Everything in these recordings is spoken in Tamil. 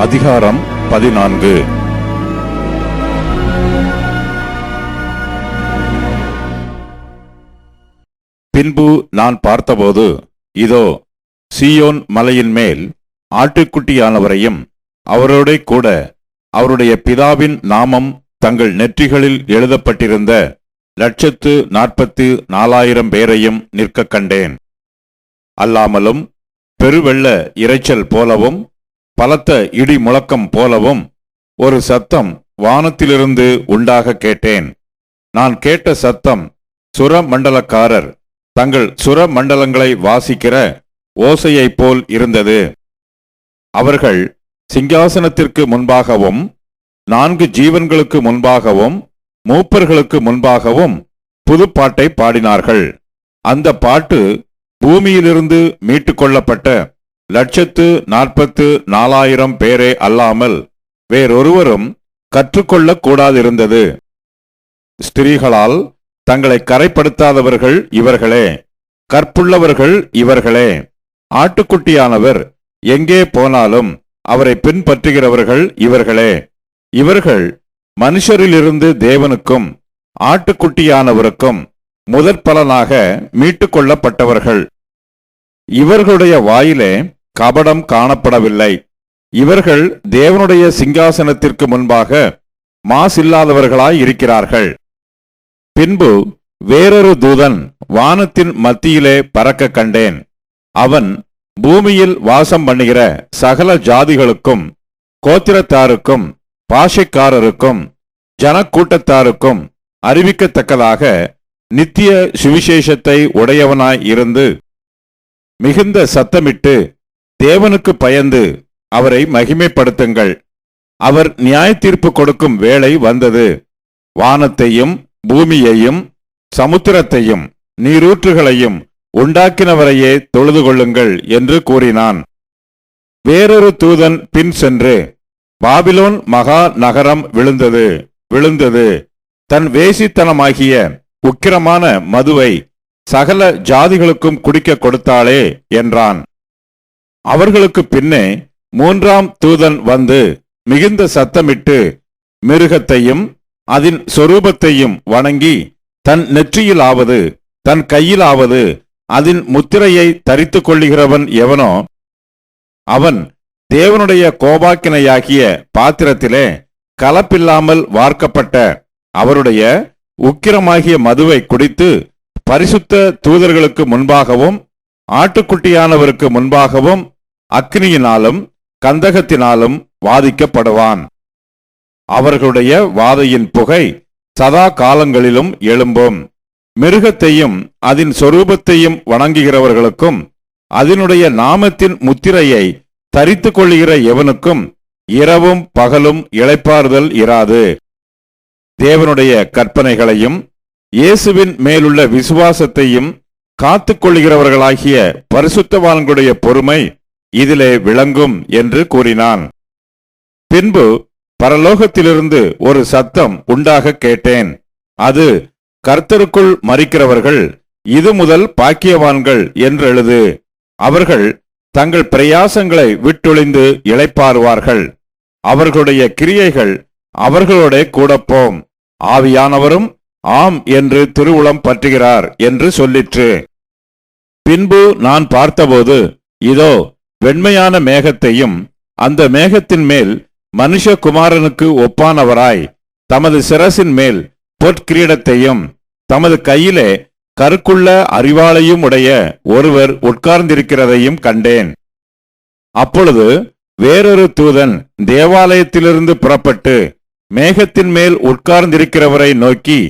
அதிகாரம் 14. பின்பு நான் பார்த்தபோது, இதோ, சீயோன் மலையின் மேல் ஆட்டுக்குட்டியானவரையும் அவரோட கூட அவருடைய பிதாவின் நாமம் தங்கள் நெற்றிகளில் எழுதப்பட்டிருந்த 144,000 பேரையும் நிற்க கண்டேன். அல்லாமலும் பெருவெள்ள இரைச்சல் போலவும் பலத்த இடி முழக்கம் போலவும் ஒரு சத்தம் வானத்திலிருந்து உண்டாக கேட்டேன். நான் கேட்ட சத்தம் சுரமண்டலக்காரர் தங்கள் சுரமண்டலங்களை வாசிக்கிற ஓசையைப் போல் இருந்தது. அவர்கள் சிங்காசனத்திற்கு முன்பாகவும் 4 ஜீவன்களுக்கு முன்பாகவும் மூப்பர்களுக்கு முன்பாகவும் புதுப்பாட்டை பாடினார்கள். அந்த பாட்டு பூமியிலிருந்து மீட்டுக்கொள்ளப்பட்ட 144,000 பேரே அல்லாமல் வேறொருவரும் கற்றுக்கொள்ளக் கூடாதிருந்தது. ஸ்திரீகளால் தங்களை கரைப்படுத்தாதவர்கள் இவர்களே, கற்புள்ளவர்கள் இவர்களே. ஆட்டுக்குட்டியானவர் எங்கே போனாலும் அவரை பின்பற்றுகிறவர்கள் இவர்களே. இவர்கள் மனுஷரிலிருந்து தேவனுக்கும் ஆட்டுக்குட்டியானவருக்கும் முதற்பலனாக மீட்டுக்கொள்ளப்பட்டவர்கள். இவர்களுடைய வாயிலே கபடம் காணப்படவில்லை. இவர்கள் தேவனுடைய சிங்காசனத்திற்கு முன்பாக மாசில்லாதவர்களாய் இருக்கிறார்கள். பின்பு வேறொரு தூதன் வானத்தின் மத்தியிலே பறக்க கண்டேன். அவன் பூமியில் வாசம் பண்ணுகிற சகல ஜாதிகளுக்கும், கோத்திரத்தாருக்கும், பாஷைக்காரருக்கும், ஜனக்கூட்டத்தாருக்கும் அறிவிக்கத்தக்கதாக நித்திய சுவிசேஷத்தை உடையவனாய் இருந்து மிகுந்த சத்தமிட்டு, தேவனுக்கு பயந்து அவரை மகிமைப்படுத்துங்கள். அவர் நியாய தீர்ப்பு கொடுக்கும் வேளை வந்தது. வானத்தையும் பூமியையும் சமுத்திரத்தையும் நீரூற்றுகளையும் உண்டாக்கினவரையே தொழுது கொள்ளுங்கள் என்று கூறினான். வேறொரு தூதன் பின் சென்று, பாபிலோன் மகா நகரம் விழுந்தது, தன் வேசித்தனமாகிய உக்கிரமான மதுவை சகல ஜாதிகளுக்கும் குடிக்க கொடுத்தாளே என்றான். அவர்களுக்கு பின்னே 3ஆம் தூதன் வந்து மிகுந்த சத்தமிட்டு, மிருகத்தையும் அதன் சொரூபத்தையும் வணங்கி, தன் நெற்றியிலாவது தன் கையிலாவது அதன் முத்திரையை தரித்துக் கொள்ளுகிறவன் எவனோ அவன் தேவனுடைய கோபாக்கினையாகிய பாத்திரத்திலே கலப்பில்லாமல் வார்க்கப்பட்ட அவருடைய உக்கிரமாகிய மதுவை குடித்து பரிசுத்த தூதர்களுக்கு முன்பாகவும் ஆட்டுக்குட்டியானவருக்கு முன்பாகவும் அக்னியினாலும் கந்தகத்தினாலும் வாதிக்கப்படுவான். அவர்களுடைய வாதையின் புகை சதா காலங்களிலும் எழும்பும். மிருகத்தையும் அதன் சொரூபத்தையும் வணங்குகிறவர்களுக்கும் அதனுடைய நாமத்தின் முத்திரையை தரித்துக் கொள்ளுகிற எவனுக்கும் இரவும் பகலும் இளைப்பாறுதல் இராது. தேவனுடைய கற்பனைகளையும் இயேசுவின் மேலுள்ள விசுவாசத்தையும் காத்துக் கொள்ளுகிறவர்களாகிய பரிசுத்தவான்களுடைய பொறுமை இதிலே விளங்கும் என்று கூறினான். பின்பு பரலோகத்திலிருந்து ஒரு சத்தம் உண்டாக கேட்டேன். அது, கர்த்தருக்குள் மரிக்கிறவர்கள் இது முதல் பாக்கியவான்கள் என்றெழுது. அவர்கள் தங்கள் பிரயாசங்களை விட்டொழிந்து இளைப்பாறுவார்கள். அவர்களுடைய கிரியைகள் அவர்களோட கூடப்போம். ஆவியானவரும் ஆம் என்று திருவுளம் பற்றுகிறார் என்று சொல்லிற்று. பின்பு நான் பார்த்தபோது, இதோ, வெண்மையான மேகத்தையும் அந்த மேகத்தின் மேல் மனுஷகுமாரனுக்கு ஒப்பானவராய் தமது சிரசின் மேல் பொற்கிரீடத்தையும் தமது கையிலே கருக்குள்ள அரிவாளையும் உடைய ஒருவர் உட்கார்ந்திருக்கிறதையும் கண்டேன். அப்பொழுது வேறொரு தூதன் தேவாலயத்திலிருந்து புறப்பட்டு மேகத்தின் மேல் உட்கார்ந்திருக்கிறவரை நோக்கி,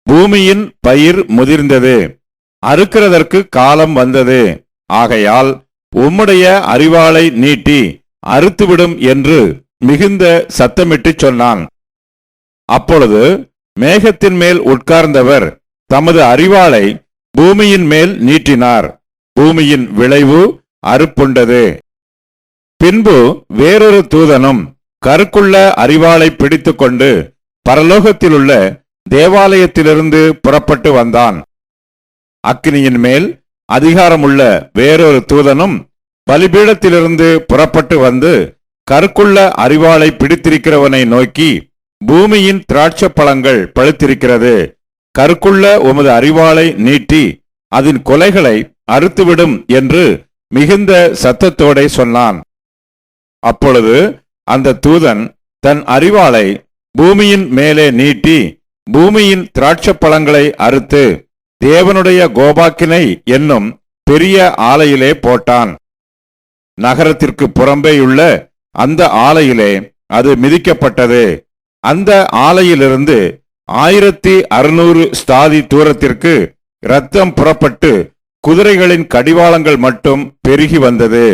பூமியின் பயிர் முதிர்ந்தது, அறுக்கிறதற்கு காலம் வந்தது. ஆகையால் உம்முடைய அரிவாளை நீட்டி அறுத்துவிடும் என்று மிகுந்த சத்தமிட்டு சொன்னான். அப்பொழுது மேகத்தின் மேல் உட்கார்ந்தவர் தமது அரிவாளை பூமியின் மேல் நீட்டினார். பூமியின் விளைவு அறுப்புண்டது. பின்பு வேறொரு தூதனும் கருக்குள்ள அரிவாளை பிடித்துக்கொண்டு பரலோகத்திலுள்ள தேவாலயத்திலிருந்து புறப்பட்டு வந்தான். அக்கினியின் மேல் அதிகாரமுள்ள வேறொரு தூதனும் பலிபீடத்திலிருந்து புறப்பட்டு வந்து கருக்குள்ள அரிவாளை பிடித்திருக்கிறவனை நோக்கி, பூமியின் திராட்சை பழங்கள் பழுத்திருக்கிறது, கருக்குள்ள உமது அரிவாளை நீட்டி அதன் கொலைகளை அறுத்துவிடும் என்று மிகுந்த சத்தத்தோடே சொன்னான். அப்பொழுது அந்த தூதன் தன் அரிவாளை பூமியின் மேலே நீட்டி பூமியின் திராட்சை பழங்களை அறுத்து தேவனுடைய கோபாக்கினை என்னும் பெரிய ஆலையிலே போட்டான். நகரத்திற்கு புறம்பேயுள்ள அந்த ஆலையிலே அது மிதிக்கப்பட்டது. அந்த ஆலையிலிருந்து 1600 ஸ்தாதி தூரத்திற்கு இரத்தம் புறப்பட்டு குதிரைகளின் கடிவாளங்கள் மட்டும் பெருகி வந்தது.